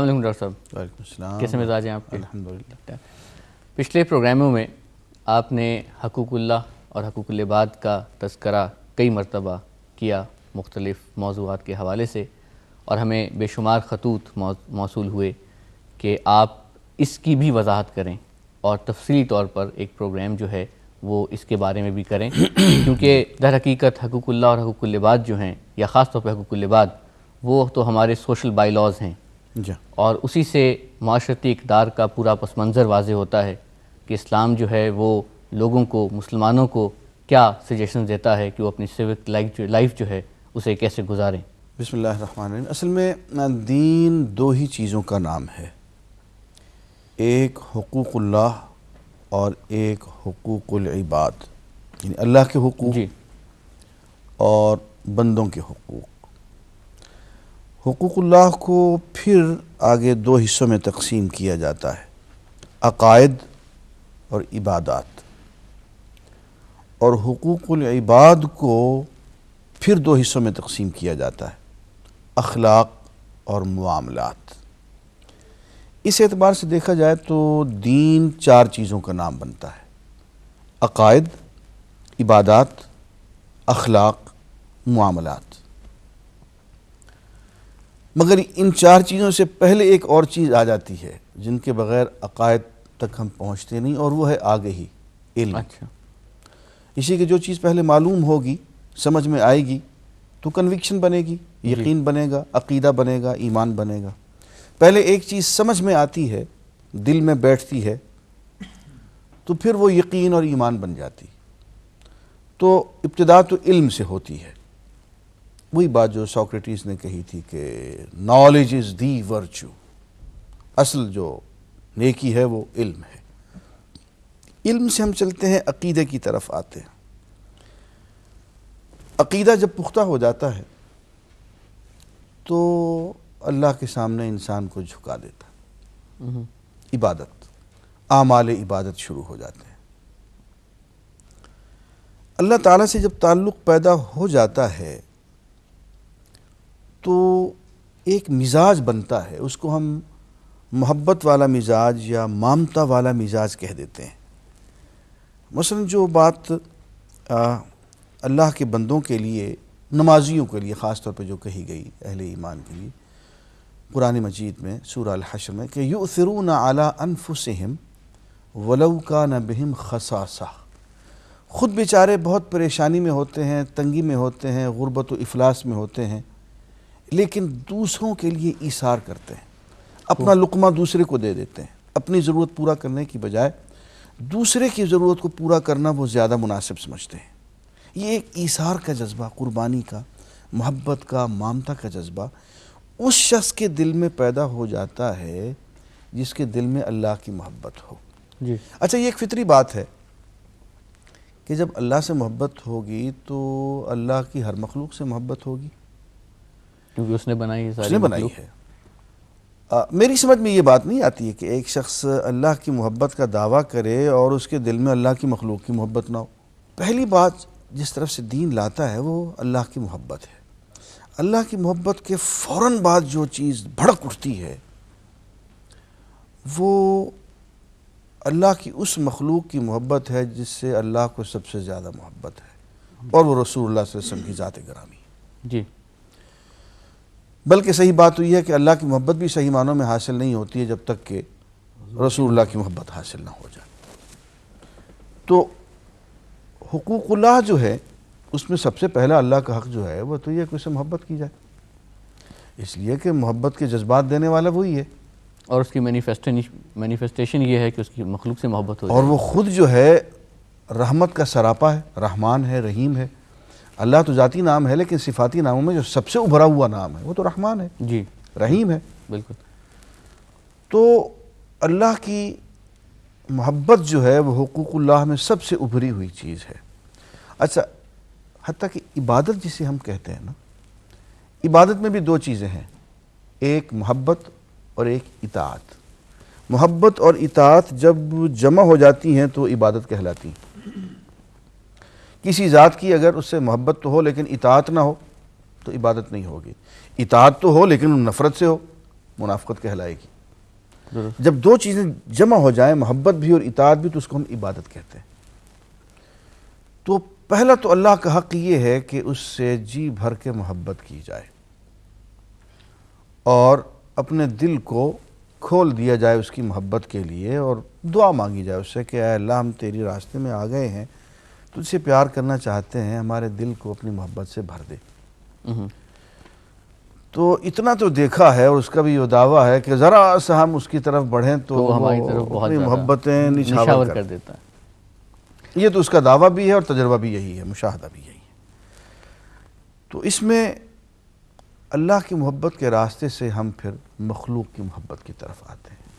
السلام علیکم ڈاکٹر صاحب. وعلیکم السلام. کیسے مزاج ہیں آپ کے؟ الحمدللہ. پچھلے پروگراموں میں آپ نے حقوق اللہ اور حقوق العباد کا تذکرہ کئی مرتبہ کیا مختلف موضوعات کے حوالے سے، اور ہمیں بے شمار خطوط موصول ہوئے کہ آپ اس کی بھی وضاحت کریں اور تفصیلی طور پر ایک پروگرام جو ہے وہ اس کے بارے میں بھی کریں، کیونکہ در حقیقت حقوق اللہ اور حقوق العباد جو ہیں، یا خاص طور پہ حقوق العباد، وہ تو ہمارے سوشل بائی لاز ہیں، اور اسی سے معاشرتی اقدار کا پورا پس منظر واضح ہوتا ہے کہ اسلام جو ہے وہ لوگوں کو، مسلمانوں کو کیا سجیشن دیتا ہے کہ وہ اپنی سیوک لائف جو ہے اسے کیسے گزاریں. بسم اللہ الرحمن الرحیم. اصل میں دین دو ہی چیزوں کا نام ہے، ایک حقوق اللہ اور ایک حقوق العباد، یعنی اللہ کے حقوق اور بندوں کے حقوق. حقوق اللہ کو پھر آگے دو حصوں میں تقسیم کیا جاتا ہے، عقائد اور عبادات، اور حقوق العباد کو پھر دو حصوں میں تقسیم کیا جاتا ہے، اخلاق اور معاملات. اس اعتبار سے دیکھا جائے تو دین چار چیزوں کا نام بنتا ہے، عقائد، عبادات، اخلاق، معاملات. مگر ان چار چیزوں سے پہلے ایک اور چیز آ جاتی ہے جن کے بغیر عقائد تک ہم پہنچتے نہیں، اور وہ ہے آگے ہی علم. اچھا. اسی کہ جو چیز پہلے معلوم ہوگی، سمجھ میں آئے گی، تو کنوکشن بنے گی، یقین بنے گا، عقیدہ بنے گا، ایمان بنے گا. پہلے ایک چیز سمجھ میں آتی ہے، دل میں بیٹھتی ہے، تو پھر وہ یقین اور ایمان بن جاتی. تو ابتدا تو علم سے ہوتی ہے. وہی بات جو سوکریٹس نے کہی تھی کہ نالج از دی ورچو، اصل جو نیکی ہے وہ علم ہے. علم سے ہم چلتے ہیں، عقیدے کی طرف آتے ہیں. عقیدہ جب پختہ ہو جاتا ہے تو اللہ کے سامنے انسان کو جھکا دیتا ہے. عبادت، اعمال عبادت شروع ہو جاتے ہیں. اللہ تعالیٰ سے جب تعلق پیدا ہو جاتا ہے تو ایک مزاج بنتا ہے، اس کو ہم محبت والا مزاج یا مامتا والا مزاج کہہ دیتے ہیں. مثلا جو بات اللہ کے بندوں کے لیے، نمازیوں کے لیے خاص طور پہ جو کہی گئی، اہل ایمان کے لیے قرآن مجید میں سورہ الحشر میں، کہ یؤثرون علی انفسہم ولو کان بہم خصاصہ. خود بیچارے بہت پریشانی میں ہوتے ہیں، تنگی میں ہوتے ہیں، غربت و افلاس میں ہوتے ہیں، لیکن دوسروں کے لیے ایثار کرتے ہیں، اپنا لقمہ دوسرے کو دے دیتے ہیں. اپنی ضرورت پورا کرنے کی بجائے دوسرے کی ضرورت کو پورا کرنا وہ زیادہ مناسب سمجھتے ہیں. یہ ایک ایثار کا جذبہ، قربانی کا، محبت کا، مامتا کا جذبہ اس شخص کے دل میں پیدا ہو جاتا ہے جس کے دل میں اللہ کی محبت ہو. اچھا، یہ ایک فطری بات ہے کہ جب اللہ سے محبت ہوگی تو اللہ کی ہر مخلوق سے محبت ہوگی، کیونکہ اس نے بنائی ہے، اس نے بنائی ہے. میری سمجھ میں یہ بات نہیں آتی ہے کہ ایک شخص اللہ کی محبت کا دعویٰ کرے اور اس کے دل میں اللہ کی مخلوق کی محبت نہ ہو. پہلی بات جس طرف سے دین لاتا ہے وہ اللہ کی محبت ہے. اللہ کی محبت کے فوراً بعد جو چیز بھڑک اٹھتی ہے وہ اللہ کی اس مخلوق کی محبت ہے جس سے اللہ کو سب سے زیادہ محبت ہے، اور وہ رسول اللہ صلی اللہ علیہ وسلم کی ذات گرامی. جی. بلکہ صحیح بات تو یہ ہے کہ اللہ کی محبت بھی صحیح معنوں میں حاصل نہیں ہوتی ہے جب تک کہ رسول اللہ کی محبت حاصل نہ ہو جائے. تو حقوق اللہ جو ہے اس میں سب سے پہلا اللہ کا حق جو ہے وہ تو یہ کہ اسے محبت کی جائے، اس لیے کہ محبت کے جذبات دینے والا وہی ہے، اور اس کی مینیفیسٹیشن یہ ہے کہ اس کی مخلوق سے محبت ہو جائے. اور وہ خود جو ہے رحمت کا سراپا ہے، رحمان ہے، رحیم ہے. اللہ تو ذاتی نام ہے، لیکن صفاتی ناموں میں جو سب سے ابھرا ہوا نام ہے وہ تو رحمان ہے، جی، رحیم ہے. بالکل. تو اللہ کی محبت جو ہے وہ حقوق اللہ میں سب سے ابھری ہوئی چیز ہے. اچھا، حتیٰ کہ عبادت جسے ہم کہتے ہیں نا، عبادت میں بھی دو چیزیں ہیں، ایک محبت اور ایک اطاعت. محبت اور اطاعت جب جمع ہو جاتی ہیں تو عبادت کہلاتی ہیں. کسی ذات کی اگر اس سے محبت تو ہو لیکن اطاعت نہ ہو تو عبادت نہیں ہوگی. اطاعت تو ہو لیکن نفرت سے ہو، منافقت کہلائے گی. درست. جب دو چیزیں جمع ہو جائیں، محبت بھی اور اطاعت بھی، تو اس کو ہم عبادت کہتے ہیں. تو پہلا تو اللہ کا حق یہ ہے کہ اس سے جی بھر کے محبت کی جائے اور اپنے دل کو کھول دیا جائے اس کی محبت کے لیے، اور دعا مانگی جائے اس سے کہ اے اللہ ہم تیری راستے میں آ گئے ہیں، تجھ سے پیار کرنا چاہتے ہیں، ہمارے دل کو اپنی محبت سے بھر دے. تو اتنا تو دیکھا ہے، اور اس کا بھی یہ دعویٰ ہے کہ ذرا سا ہم اس کی طرف بڑھیں تو وہ ہماری طرف بہت اپنی زیادہ محبتیں نچھاور کر دیتا ہے. یہ تو اس کا دعویٰ بھی ہے اور تجربہ بھی یہی ہے، مشاہدہ بھی یہی ہے. تو اس میں اللہ کی محبت کے راستے سے ہم پھر مخلوق کی محبت کی طرف آتے ہیں.